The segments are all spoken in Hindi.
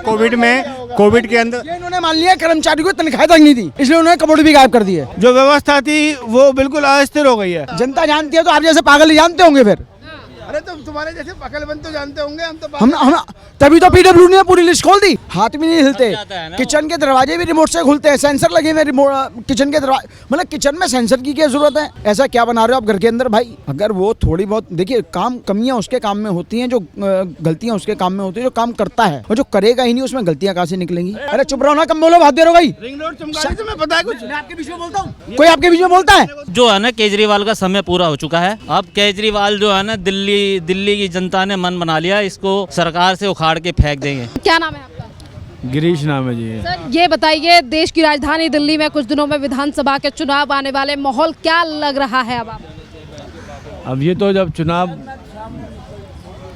कोविड के अंदर ये इन्होंने मान लिया कर्मचारी को तनख्वाह तक नहीं दी, इसलिए उन्होंने कमोड भी गायब कर दी है। जो व्यवस्था थी वो बिल्कुल अस्थिर हो गई है। जनता जानती है तो आप जैसे पागल ही जानते होंगे फिर। अरे तो तुम्हारे जैसे पकड़बंद तो जानते होंगे, हम तो हम तभी तो पीडब्ल्यू ने पूरी लिस्ट खोल दी। हाथ भी नहीं हिलते, किचन के दरवाजे भी रिमोट से खुलते हैं, सेंसर लगे हुए किचन के दरवाजे। मतलब किचन में सेंसर की क्या जरूरत है? ऐसा क्या बना रहे हो आप घर के अंदर भाई? अगर वो थोड़ी बहुत देखिए काम कमियां उसके काम में होती हैं, जो गलतियां उसके काम में होती है, जो काम करता है, और जो करेगा ही नहीं उसमें गलतियां कहाँ से निकलेंगी? अरे चुप रहो ना, कम बोलो, बात दे रहो भाई। रिंग रोड चमकाने तुम्हें पता है कुछ? मैं आपके बीच में बोलता हूँ, कोई आपके बीच में बोलता है? जो है ना केजरीवाल का समय पूरा हो चुका है। अब केजरीवाल जो है ना दिल्ली की जनता ने मन बना लिया, इसको सरकार से उखाड़ के फेंक देंगे। क्या नाम है आपका? गिरीश नाम है जी। सर ये बताइए, देश की राजधानी दिल्ली में कुछ दिनों में विधानसभा के चुनाव आने वाले, माहौल क्या लग रहा है अब आपको? अब ये तो जब चुनाव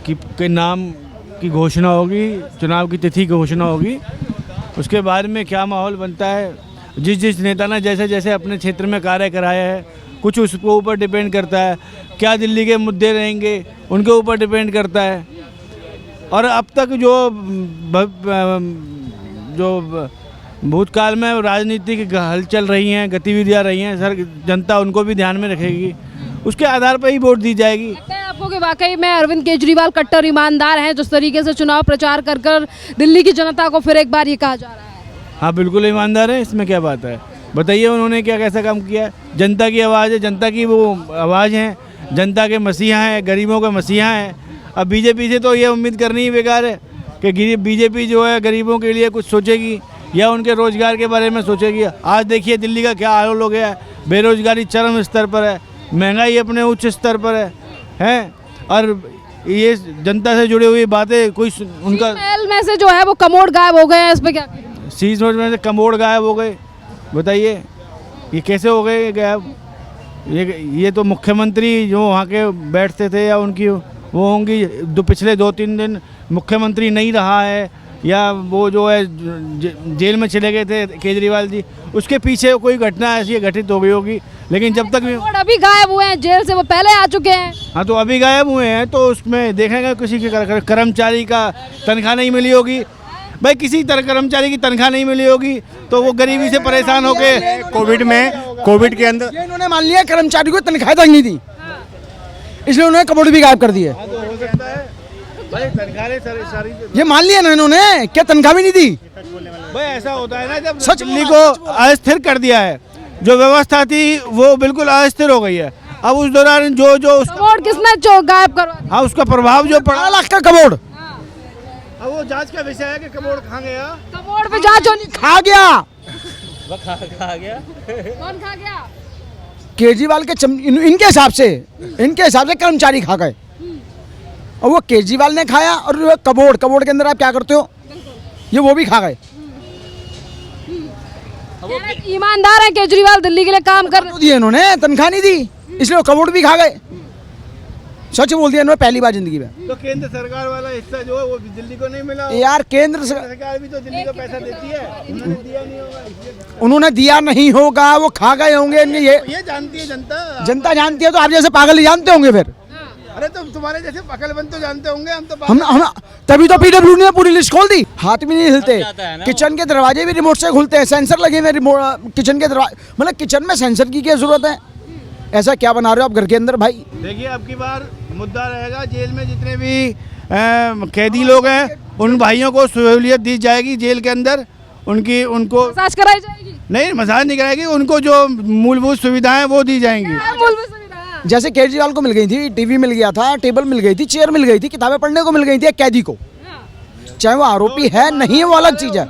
के नाम की घोषणा होगी, चुनाव की तिथि की घोषणा होगी, उसके बाद में क्या माहौल बनता है, जिस नेता ने जैसे जैसे अपने क्षेत्र में कार्य कराया है, कुछ उसके ऊपर डिपेंड करता है। क्या दिल्ली के मुद्दे रहेंगे उनके ऊपर डिपेंड करता है। और अब तक जो भूतकाल में राजनीतिक हलचल रही हैं, गतिविधियां रही हैं, सर जनता उनको भी ध्यान में रखेगी, उसके आधार पर ही वोट दी जाएगी। लगता है आपको कि वाकई में अरविंद केजरीवाल कट्टर ईमानदार हैं, जिस तरीके से चुनाव प्रचार कर कर दिल्ली की जनता को फिर एक बार ये कहा जा रहा है? हाँ बिल्कुल ईमानदार है, इसमें क्या बात है? बताइए उन्होंने क्या कैसा काम किया है? जनता की आवाज़ है, जनता की वो आवाज़ है, जनता के मसीहा हैं, गरीबों के मसीहा हैं। अब बीजेपी से तो ये उम्मीद करनी ही बेकार है कि बीजेपी जो है गरीबों के लिए कुछ सोचेगी या उनके रोज़गार के बारे में सोचेगी। आज देखिए दिल्ली का क्या हाल हो गया है, बेरोजगारी चरम स्तर पर है, महंगाई अपने उच्च स्तर पर है। और ये जनता से जुड़ी हुई बातें कोई उनका महल में से जो है वो कमोड गायब हो गए हैं, इस पर क्या कहेंगे? शीश में से कमोड गायब हो गए, बताइए ये कैसे हो गए गायब? ये तो मुख्यमंत्री जो वहाँ के बैठते थे या उनकी वो होंगी, पिछले 2-3 दिन मुख्यमंत्री नहीं रहा है, या वो जो है जेल में चले गए थे केजरीवाल जी, उसके पीछे कोई घटना ऐसी घटित हो गई होगी। लेकिन जब तक भी अभी गायब हुए हैं जेल से, वो पहले आ चुके हैं। हाँ तो अभी गायब हुए हैं तो उसमें देखेंगे किसी के कर्मचारी का तनख्वाह नहीं मिली होगी। भाई किसी तरह कर्मचारी की तनख्वाह नहीं मिली होगी तो वो गरीबी से परेशान होके कोविड के अंदर ये इन्होंने मान लिया कर्मचारी को तनख्वाह तक नहीं दी, इसलिए उन्होंने कमोड भी गायब कर दी है। ये मान लिया ना इन्होंने, क्या तनख्वाह भी नहीं दी? भाई ऐसा होता है ना जब दिल्ली को अस्थिर कर दिया है, जो व्यवस्था थी वो बिल्कुल अस्थिर हो गई है। अब उस दौरान जो कमोड किसने गायब करवा? हाँ उसका प्रभाव जो पड़ा 12 लाख का कमोड। अब वो जांच का विषय है कि कमोड खा गया, कमोड पे जांच होनी। खा गया, वो खा गया। कौन खा गया? केजरीवाल के इनके हिसाब से कर्मचारी खा गए, और वो केजरीवाल ने खाया। और कमोड के अंदर आप क्या करते हो, ये वो भी खा गए। ईमानदार है केजरीवाल, दिल्ली के लिए काम कर रहे दिए इन्होंने, तनख्वाह नहीं दी, इसलिए वो कमोड भी खा गए। सच बोल दिया इन्होंने पहली बार जिंदगी में। तो केंद्र सरकार वाला हिस्सा जो है वो दिल्ली को नहीं मिला यार, केंद्र सरकार भी तो दिल्ली को पैसा देती है, उन्होंने दिया नहीं होगा। उन्होंने दिया नहीं होगा, वो खा गए होंगे। ये जानती है जनता जानती है तो आप जैसे पागल ही जानते होंगे फिर। अरे तो तुम्हारे जैसे पकड़बंद तो जानते होंगे, हम तो हम तभी तो पीडब्ल्यू ने पूरी लिस्ट खोल दी। हाथ भी नहीं हिलते, किचन के दरवाजे भी रिमोट से खुलते हैं, सेंसर लगे हुए किचन के दरवाजे। मतलब किचन में सेंसर की क्या जरूरत है? ऐसा क्या बना रहे हो आप घर के अंदर भाई? देखिए अब की बार मुद्दा रहेगा, जेल में जितने भी कैदी लोग हैं उन भाइयों को सहूलियत दी जाएगी जेल के अंदर। उनको मसाज कराई जाएगी? नहीं, मसाज नहीं कराएगी, उनको जो मूलभूत सुविधाएं वो दी जाएंगी। जैसे केजरीवाल को मिल गई थी, टीवी मिल गया था, टेबल मिल गई थी, चेयर मिल गई थी, किताबें पढ़ने को मिल गई थी। एक कैदी को, चाहे वो आरोपी है नहीं है वो अलग चीज है।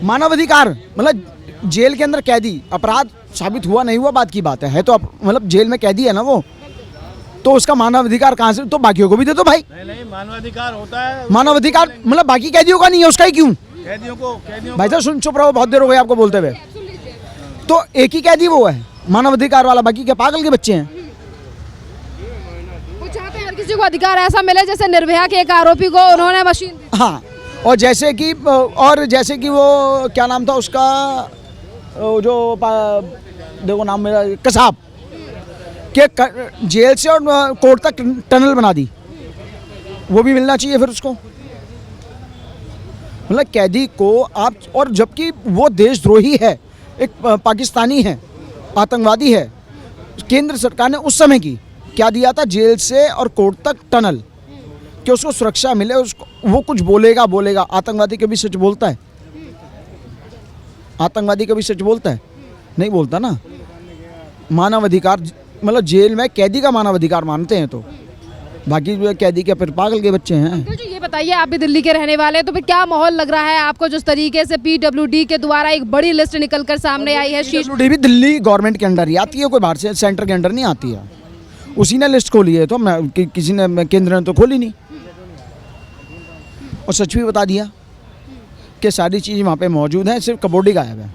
मानवाधिकार मतलब जेल के अंदर कैदी अपराध साबित हुआ नहीं हुआ बात की बात है तो मतलब जेल में कैदी है ना वो, तो उसका मानवाधिकार कहाँ से? तो बाकियों को भी दे दो भाई। नहीं, मानवाधिकार होता है। मानवाधिकार मतलब बाकी कैदियों का नहीं है, उसका ही क्यों? कैदियों भाई साहब सुन, चुप रहो, बहुत देर हो गई आपको बोलते हुए। तो एक ही कैदी वो है मानवाधिकार वाला, बाकी क्या पागल के बच्चे हैं? वो चाहते हैं हर किसी को अधिकार ऐसा मिले जैसे निर्भया के एक आरोपी को उन्होंने मशीन दी। हाँ, और जैसे कि वो क्या नाम था उसका, जो देखो नाम मेरा, कसाब के जेल से और कोर्ट तक टनल बना दी, वो भी मिलना चाहिए फिर उसको। मतलब कैदी को आप, और जबकि वो देशद्रोही है, एक पाकिस्तानी है, आतंकवादी है, केंद्र सरकार ने उस समय की क्या दिया था, जेल से और कोर्ट तक टनल, कि उसको सुरक्षा मिले, उसको वो कुछ बोलेगा। आतंकवादी कभी सच बोलता है? आतंकवादी कभी सच बोलता है? नहीं बोलता ना। मानवाधिकार, मतलब जेल में कैदी का मानवाधिकार मानते हैं, तो बाकी जो कैदी के फिर पागल के बच्चे हैं। अंकल जी ये बताइए, आप भी दिल्ली के रहने वाले हैं, तो फिर क्या माहौल लग रहा है आपको जिस तरीके से PWD के द्वारा एक बड़ी लिस्ट निकल कर सामने आई है? PWD भी दिल्ली गवर्नमेंट के अंडर ही आती है, कोई बाहर से सेंटर के अंडर नहीं आती है। उसी ने लिस्ट खोली है, तो किसी ने, केंद्र ने तो खोली नहीं। और सच भी बता दिया कि सारी चीज़ वहाँ पे मौजूद है, सिर्फ कबोर्ड ही गायब है।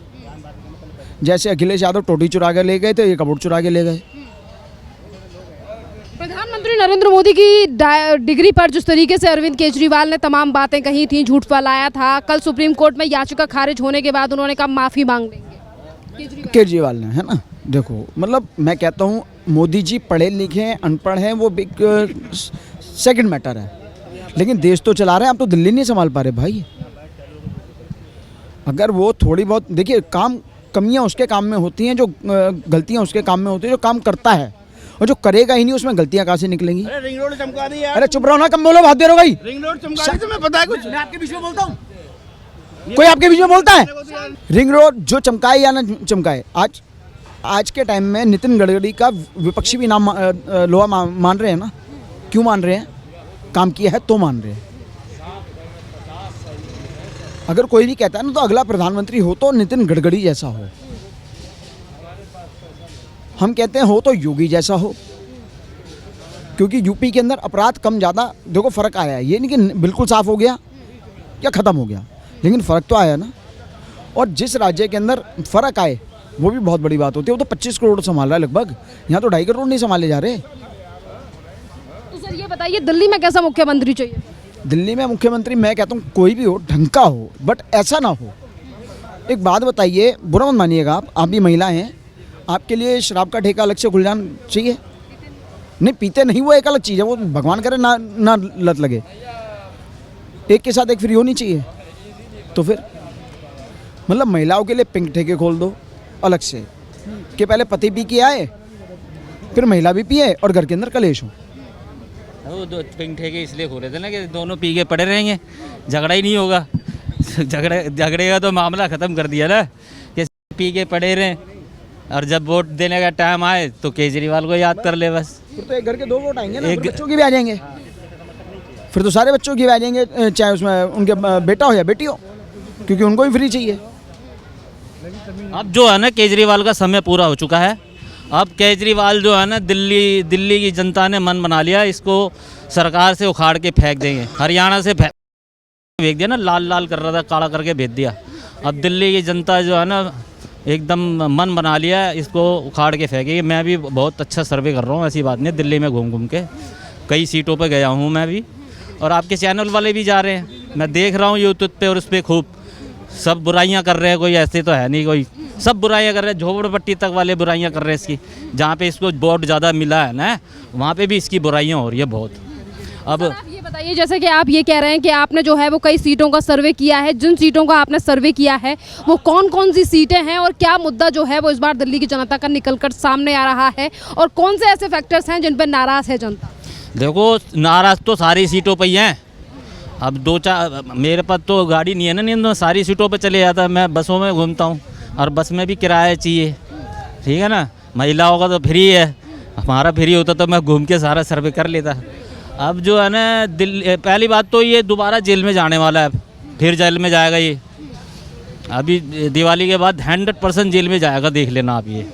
जैसे अखिलेश यादव टोटी चुरा के ले गए थे, ये कबोर्ड चुरा के ले गए। प्रधानमंत्री नरेंद्र मोदी की डिग्री पर जिस तरीके से अरविंद केजरीवाल ने तमाम बातें कही थी, झूठ फैलाया था, कल सुप्रीम कोर्ट में याचिका खारिज होने के बाद उन्होंने कहा माफ़ी मांग लेंगे केजरीवाल ने, है ना। देखो, मतलब मैं कहता हूँ मोदी जी पढ़े लिखे हैं, अनपढ़ हैं, वो सेकंड मैटर है, लेकिन देश तो चला रहे हैं। आप तो दिल्ली नहीं संभाल पा रहे भाई। अगर वो थोड़ी बहुत, देखिए, कमियां उसके काम में होती हैं, जो गलतियां उसके काम में होती हैं, जो काम करता है, और जो करेगा ही नहीं उसमें गलतियां कहाँ से निकलेंगी? अरे रिंग रोड चमका दी यार। अरे चुप रहो ना, कम बोलो, बात दे रहो भाई। रिंग रोड चमका दी, तुम्हें पता है कुछ? मैं आपके बीच में बोलता हूँ? कोई आपके बीच में बोलता है? रिंग रोड जो चमकाए या ना चमकाए, आज के टाइम में नितिन गडकरी का विपक्षी भी नाम लोहा मान रहे हैं ना। क्यों मान रहे हैं? काम किया है तो मान रहे हैं। अगर कोई भी कहता है ना, तो अगला प्रधानमंत्री हो तो नितिन गडकरी जैसा हो। हम कहते हैं हो तो योगी जैसा हो, क्योंकि यूपी के अंदर अपराध कम ज़्यादा, देखो फ़र्क आया है। ये नहीं कि बिल्कुल साफ़ हो गया या ख़त्म हो गया, लेकिन फ़र्क तो आया ना। और जिस राज्य के अंदर फ़र्क आए वो भी बहुत बड़ी बात होती है। वो तो 25 करोड़ संभाल रहा है लगभग, यहाँ तो 2.5 करोड़ नहीं संभाले जा रहे। तो सर ये बताइए, दिल्ली में कैसा मुख्यमंत्री चाहिए? दिल्ली में मुख्यमंत्री मैं कहता हूँ कोई भी हो, ढंग का हो, बट ऐसा ना हो। एक बात बताइए, बुरा मत मानिएगा, आप भी महिला हैं, आपके लिए शराब का ठेका अलग से खुल जाना चाहिए? नहीं, पीते नहीं, वो एक अलग चीज़ है, वो भगवान करे ना लत लगे। एक के साथ एक फ्री होनी चाहिए। तो फिर मतलब महिलाओं के लिए पिंक ठेके खोल दो अलग से, कि पहले पति पी के आए, फिर महिला भी पिए और घर के अंदर कलेश हो। वो दो पिंक ठेके इसलिए खोले थे ना कि दोनों पी के पड़े रहेंगे, झगड़ा ही नहीं होगा। झगड़े का तो मामला ख़त्म कर दिया ना, कि पी के पड़े रहें, और जब वोट देने का टाइम आए तो केजरीवाल को याद कर ले बस। फिर तो एक घर के 2 वोट आएंगे ना, बच्चों के भी आ जाएंगे। फिर तो सारे बच्चों के भी आ जाएंगे, चाहे उसमें उनके बेटा हो या बेटी हो, क्योंकि उनको भी फ्री चाहिए। अब जो है ना, केजरीवाल का समय पूरा हो चुका है। अब केजरीवाल जो है ना, दिल्ली की जनता ने मन बना लिया, इसको सरकार से उखाड़ के फेंक देंगे। हरियाणा से फेंक दिया ना, लाल कर रहा था, काला करके भेज दिया। अब दिल्ली की जनता जो है ना, एकदम मन बना लिया, इसको उखाड़ के फेंकेगी। मैं भी बहुत अच्छा सर्वे कर रहा हूँ, ऐसी बात नहीं, दिल्ली में घूम के कई सीटों पर गया हूँ मैं भी, और आपके चैनल वाले भी जा रहे हैं। मैं देख रहा हूँ यूट्यूब पे, और उस पर खूब सब बुराइयां कर रहे हैं। कोई ऐसे तो है नहीं, कोई सब बुराइयां कर रहे हैं, झोपड़पट्टी तक वाले बुराइयां कर रहे हैं इसकी। जहाँ पे इसको वोट ज़्यादा मिला है ना, वहाँ पे भी इसकी बुराइयां हो रही है बहुत। अब आप ये बताइए, जैसे कि आप ये कह रहे हैं कि आपने जो है वो कई सीटों का सर्वे किया है, जिन सीटों का आपने सर्वे किया है वो कौन कौन सी सीटें हैं, और क्या मुद्दा जो है वो इस बार दिल्ली की जनता का निकलकर सामने आ रहा है, और कौन से ऐसे फैक्टर्स हैं जिन पर नाराज़ है जनता? देखो, नाराज़ तो सारी सीटों पर ही हैं। अब 2-4 मेरे पास तो गाड़ी नहीं है ना, नहीं तो सारी सीटों पे चले जाता। मैं बसों में घूमता हूँ, और बस में भी किराया चाहिए, ठीक है ना। महिलाओं का तो फ्री है, हमारा फ्री होता तो मैं घूम के सारा सर्वे कर लेता। अब जो है ना, पहली बात तो ये दोबारा जेल में जाने वाला है, फिर जेल में जाएगा ये। अभी दिवाली के बाद 100% जेल में जाएगा, देख लेना आप ये।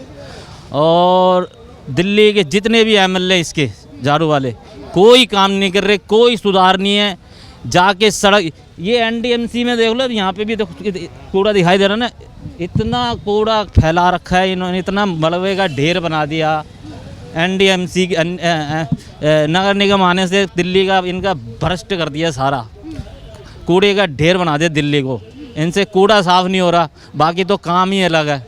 और दिल्ली के जितने भी MLA इसके झाड़ू वाले, कोई काम नहीं कर रहे, कोई सुधार नहीं है। जाके सड़क, ये NDMC में देख लो, यहाँ पे भी देखो कूड़ा दिखाई दे रहा ना, इतना कूड़ा फैला रखा है इन्होंने, इतना मलबे का ढेर बना दिया। NDMC नगर निगम आने से दिल्ली का इनका भ्रष्ट कर दिया, सारा कूड़े का ढेर बना दिया दिल्ली को। इनसे कूड़ा साफ नहीं हो रहा, बाकी तो काम ही अलग है।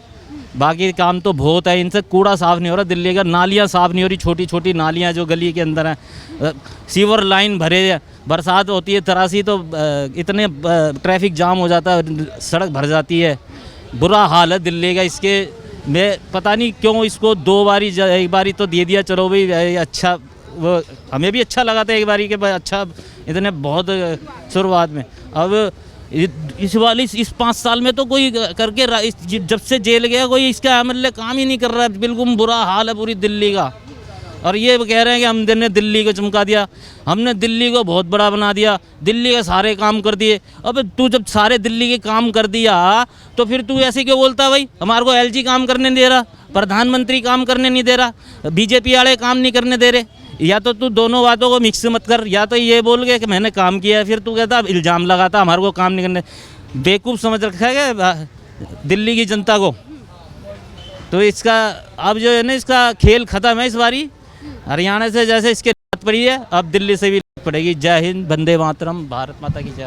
बाकी काम तो बहुत है, इनसे कूड़ा साफ़ नहीं हो रहा दिल्ली का, नालियाँ साफ़ नहीं हो रही, छोटी छोटी नालियाँ जो गली के अंदर हैं, सीवर लाइन भरे हैं, बरसात होती है तरासी तो इतने ट्रैफिक जाम हो जाता है, सड़क भर जाती है, बुरा हाल है दिल्ली का। इसके मैं पता नहीं क्यों इसको दो बारी एक बारी तो दे दिया, चलो भाई अच्छा, वो हमें भी अच्छा लगा था एक बारी के, अच्छा इतने बहुत शुरुआत में। अब इस 5 साल में तो कोई करके जब से जेल गया कोई इसका अमल काम ही नहीं कर रहा है, बिल्कुल बुरा हाल है पूरी दिल्ली का। और ये कह रहे हैं कि हमने दिल्ली को चमका दिया, हमने दिल्ली को बहुत बड़ा बना दिया, दिल्ली के सारे काम कर दिए। अब तू जब सारे दिल्ली के काम कर दिया तो फिर तू ऐसे क्यों बोलता भाई हमारे को एलजी काम करने नहीं दे रहा, प्रधानमंत्री काम करने नहीं दे रहा, बीजेपी वाले काम नहीं करने दे रहे। या तो तू दोनों बातों को मिक्स मत कर, या तो ये बोल के कि मैंने काम किया है, फिर तू कहता इल्ज़ाम लगाता हमारे को काम नहीं करने। बेवकूफ़ समझ रखा है क्या दिल्ली की जनता को? तो इसका अब जो है ना, इसका खेल ख़त्म है इस बारी। हरियाणा से जैसे इसके राहत पड़ी है, अब दिल्ली से भी पड़ेगी। जय हिंद, वंदे मातरम, भारत माता की जय।